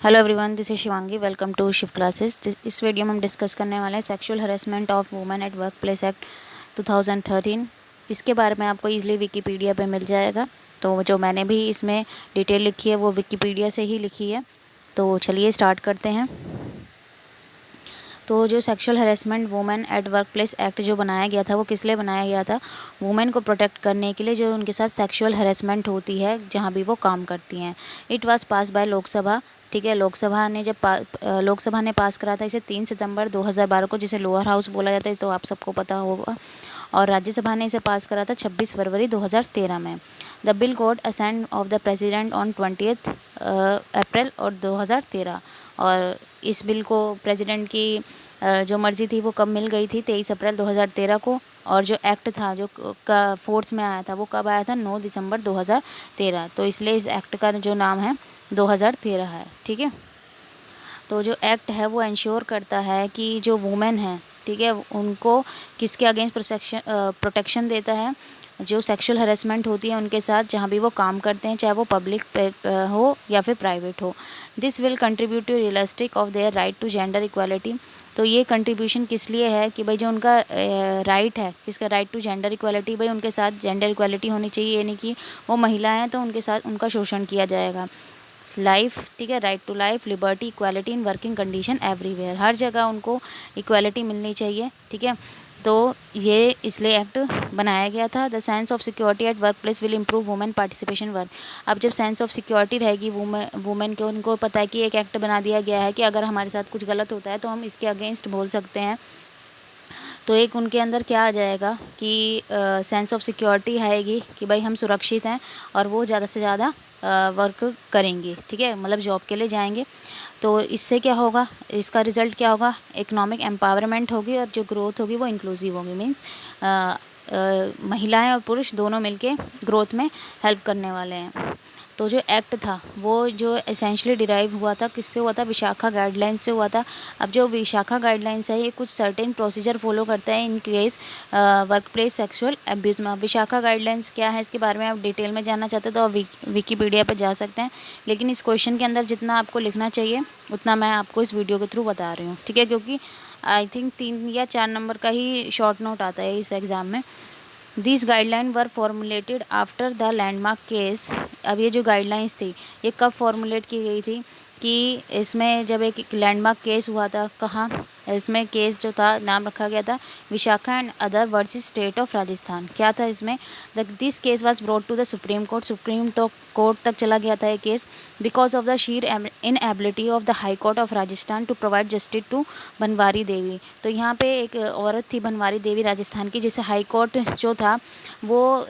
Hello everyone, this is Shivangi. Welcome to Shiv classes. इस video में हम डिस्कस करने वाले हैं sexual harassment of women at work place act 2013। इसके बारे में आपको इजीली विकीपीडिया पे मिल जाएगा। तो जो मैंने भी इसमें डिटेल लिखी है वो विकीपीडिया से ही लिखी है। तो चलिए स्टार्ट करते हैं। तो जो sexual harassment women at work place act जो बनाया गया था वो किस लिए बनाया गया था? वुमेन को प्रोटेक्ट करने के लिए, जो उनके साथ सेक्सुअल हरेसमेंट होती है जहाँ भी वो काम करती हैं। It was pass by Lok Sabha. ठीक है, लोकसभा ने पास करा था इसे 3 सितंबर 2012 को, जिसे लोअर हाउस बोला जाता है, तो आप सबको पता होगा। और राज्यसभा ने इसे पास करा था 26 फरवरी 2013 में। The bill got assent of the president on 20 April और 2013। और इस बिल को प्रेसिडेंट की जो मर्जी थी वो कब मिल गई थी? 23 अप्रैल 2013 को। और जो एक्ट था जो का फोर्स में आया था वो कब आया था? 9 दिसंबर 2013। तो इसलिए इस एक्ट का जो नाम है 2013 है। ठीक है, तो जो एक्ट है वो इंश्योर करता है कि जो वुमेन है, ठीक है, उनको किसके अगेंस्ट प्रोटेक्शन देता है? जो सेक्सुअल हरेसमेंट होती है उनके साथ जहाँ भी वो काम करते हैं, चाहे वो पब्लिक हो या फिर प्राइवेट हो। This will contribute to realistic of their right to gender equality. तो ये कंट्रीब्यूशन किस लिए है कि भाई जो उनका राइट है, किसका राइट टू जेंडर इक्वालिटी, भाई उनके साथ जेंडर इक्वालिटी होनी चाहिए। ये नहीं कि वो महिला हैं तो उनके साथ उनका शोषण किया जाएगा। लाइफ, ठीक है, right to life, liberty, equality in working condition everywhere, हर जगह उनको इक्वालिटी मिलनी चाहिए। ठीक है, तो ये इसलिए एक्ट बनाया गया था। The sense of security eight work place will improve women participation work. अब जब सेंस ऑफ सिक्योरिटी रहेगी वुमेन के, उनको पता है कि एक एक्ट बना दिया गया है कि अगर हमारे साथ कुछ गलत होता है तो हम इसके अगेंस्ट बोल सकते हैं। तो एक उनके अंदर क्या आ जाएगा कि सेंस ऑफ सिक्योरिटी आएगी कि भाई हम सुरक्षित हैं और वो ज़्यादा से ज़्यादा वर्क करेंगे। ठीक है, मतलब जॉब के लिए जाएंगे। तो इससे क्या होगा, इसका रिज़ल्ट क्या होगा? इकोनॉमिक एम्पावरमेंट होगी और जो ग्रोथ होगी वो इंक्लूसिव होगी। मीन्स महिलाएं और पुरुष दोनों मिलके ग्रोथ में हेल्प करने वाले हैं। तो जो एक्ट था वो जो एसेंशियली डिराइव हुआ था किससे हुआ था? विशाखा गाइडलाइंस से हुआ था। अब जो विशाखा गाइडलाइंस है ये कुछ सर्टेन प्रोसीजर फॉलो करता है in case work place sexual abuse में। अब विशाखा गाइडलाइंस क्या है, इसके बारे में आप डिटेल में जानना चाहते हो तो आप विकीपीडिया पर जा सकते हैं। लेकिन इस क्वेश्चन के अंदर जितना आपको लिखना चाहिए उतना मैं आपको इस वीडियो के थ्रू बता रही हूँ। ठीक है, क्योंकि आई थिंक 3 या 4 नंबर का ही शॉर्ट नोट आता है इस एग्ज़ाम में। This guideline were formulated after the landmark case. अब ये जो गाइडलाइंस थी ये कब फॉर्मुलेट की गई थी? कि इसमें जब एक लैंडमार्क केस हुआ था, कहाँ? इसमें केस जो था नाम रखा गया था Vishakha and other versus state of Rajasthan. क्या था इसमें? This case was brought to the supreme court. Supreme तो कोर्ट तक चला गया था ये case because of the sheer inability of the high court of Rajasthan to provide justice to Banwari Devi. तो यहाँ पे एक औरत थी बनवारी देवी राजस्थान की, जिसे हाई कोर्ट जो था वो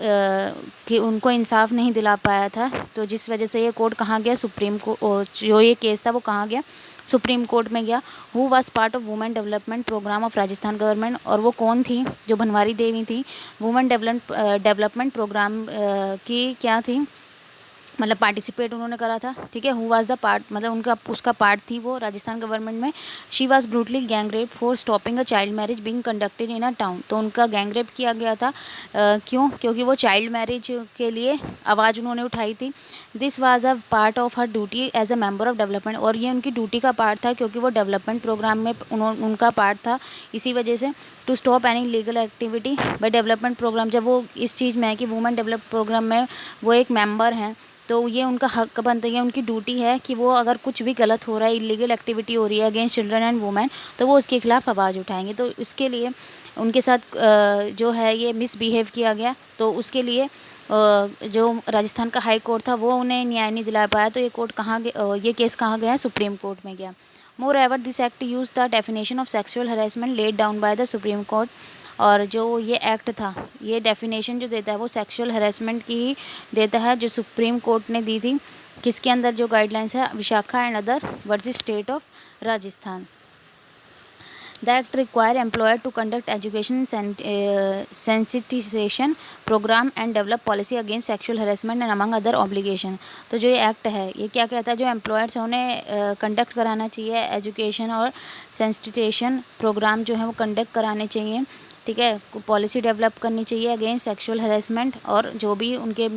कि उनको इंसाफ नहीं दिला पाया था। तो जिस वजह से ये कोर्ट कहाँ गया? Supreme court. जो ये केस था वो कहाँ गया? सुप्रीम कोर्ट में गया। Who was part of women development programme of Rajasthan government. और वो कौन थी? जो बनवारी देवी थी, वुमेन डेवलपमेंट प्रोग्राम की क्या थी, मतलब पार्टिसिपेट उन्होंने करा था। ठीक है, हु वाज द पार्ट, मतलब उनका उसका पार्ट थी वो राजस्थान गवर्नमेंट में। She was brutally gang rape for stopping a child marriage being conducted in a town. तो उनका गैंग रेप किया गया था। क्यों? क्योंकि वो चाइल्ड मैरिज के लिए आवाज़ उन्होंने उठाई थी। This was a part of her duty as a member of development. और ये उनकी ड्यूटी का पार्ट था क्योंकि वो डेवलपमेंट प्रोग्राम में उनका पार्ट था। इसी वजह से to stop any legal activity by development programme. जब वो इस चीज़ में है कि वुमेन डेवलप प्रोग्राम में वो एक मेंबर हैं, तो ये उनका हक बनता है, उनकी ड्यूटी है कि वो अगर कुछ भी गलत हो रहा है, इलीगल एक्टिविटी हो रही है अगेंस्ट चिल्ड्रन एंड वुमेन, तो वो उसके खिलाफ आवाज़ उठाएंगे। तो इसके लिए उनके साथ जो है ये मिसबिहेव किया गया, तो उसके लिए जो राजस्थान का हाई कोर्ट था वो उन्हें न्याय नहीं दिला पाया। तो ये कोर्ट कहाँ गया, ये केस कहाँ गया? सुप्रीम कोर्ट में गया। Moreover this act use the definition of sexual harassment laid down by the supreme court. और जो ये एक्ट था ये डेफिनेशन जो देता है वो सेक्सुअल हरेसमेंट की ही देता है, जो सुप्रीम कोर्ट ने दी थी। किसके अंदर? जो गाइडलाइंस है Vishakha and other versus state of Rajasthan. The act require employer to conduct education sensitisation programme and develop policy against sexual harassment and among other obligation. तो जो ये एक्ट है ये क्या कहता है? जो एम्प्लॉयर्स हैं उन्हें कंडक्ट कराना चाहिए एजुकेशन और सेंसिटाइजेशन प्रोग्राम जो है वो कंडक्ट कराने चाहिए ठीक है, पॉलिसी डेवलप करनी चाहिए अगेंस्ट सेक्सुअल हरेसमेंट और जो भी उनके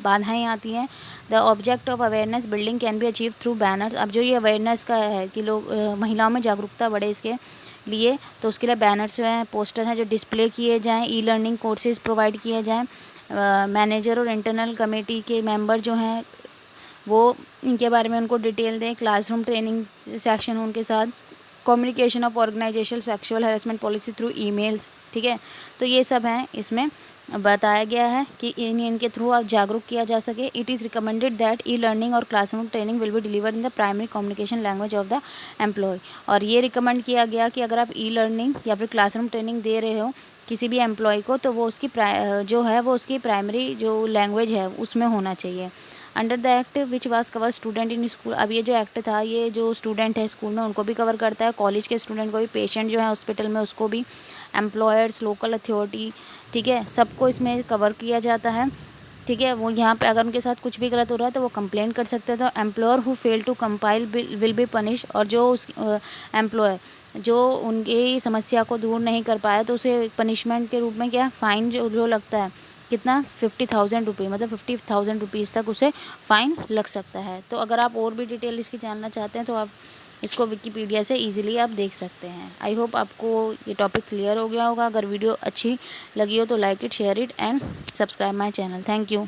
बाधाएं आती हैं। The object of awareness building can be achieve through banners. अब जो ये अवेयरनेस का है कि लोग महिलाओं में जागरूकता बढ़े इसके लिए, तो उसके लिए बैनर्स जो हैं, पोस्टर हैं, जो डिस्प्ले किए जाएँ, ई लर्निंग कोर्सेज प्रोवाइड किए जाएँ। मैनेजर और इंटरनल कमेटी के मेंबर जो हैं वो इनके बारे में उनको डिटेल दें। क्लासरूम ट्रेनिंग सेक्शन उनके साथ। Communication of organisation sexual harassment policy through emails, ठीक है। तो ये सब हैं, इसमें बताया गया है कि इनके थ्रू आप जागरूक किया जा सके। It is recommended that e learning और classroom training will be delivered in the primary communication language of the employ. और ये रिकमेंड किया गया कि अगर आप ई लर्निंग या फिर क्लासरूम ट्रेनिंग दे रहे हो किसी भी एम्प्लॉय को, तो वो उसकी जो है वो उसकी प्राइमरी जो लैंग्वेज है उसमें होना चाहिए। Under the act which was cover student in school. अब ये जो एक्ट था ये जो स्टूडेंट है स्कूल में उनको भी कवर करता है, कॉलेज के स्टूडेंट को भी, पेशेंट जो है हॉस्पिटल में उसको भी, एम्प्लॉयर्स, लोकल अथॉरिटी, ठीक है, सबको इसमें कवर किया जाता है। ठीक है, वो यहाँ पे अगर उनके साथ कुछ भी गलत हो रहा है तो वो कंप्लेन कर सकते हैं। तो employer who fail to compile will be punish. और जो उस एम्प्लॉयर जो उनकी समस्या को दूर नहीं कर पाया तो उसे पनिशमेंट के रूप में क्या फ़ाइन जो लगता है, कितना 50,000 रुपये, मतलब 50,000 रुपीज़ तक उसे फ़ाइन लग सकता है। तो अगर आप और भी डिटेल इसकी जानना चाहते हैं तो आप इसको विकिपीडिया से इजीली आप देख सकते हैं। आई होप आपको ये टॉपिक क्लियर हो गया होगा। अगर वीडियो अच्छी लगी हो तो like it, share it and subscribe my channel. Thank you.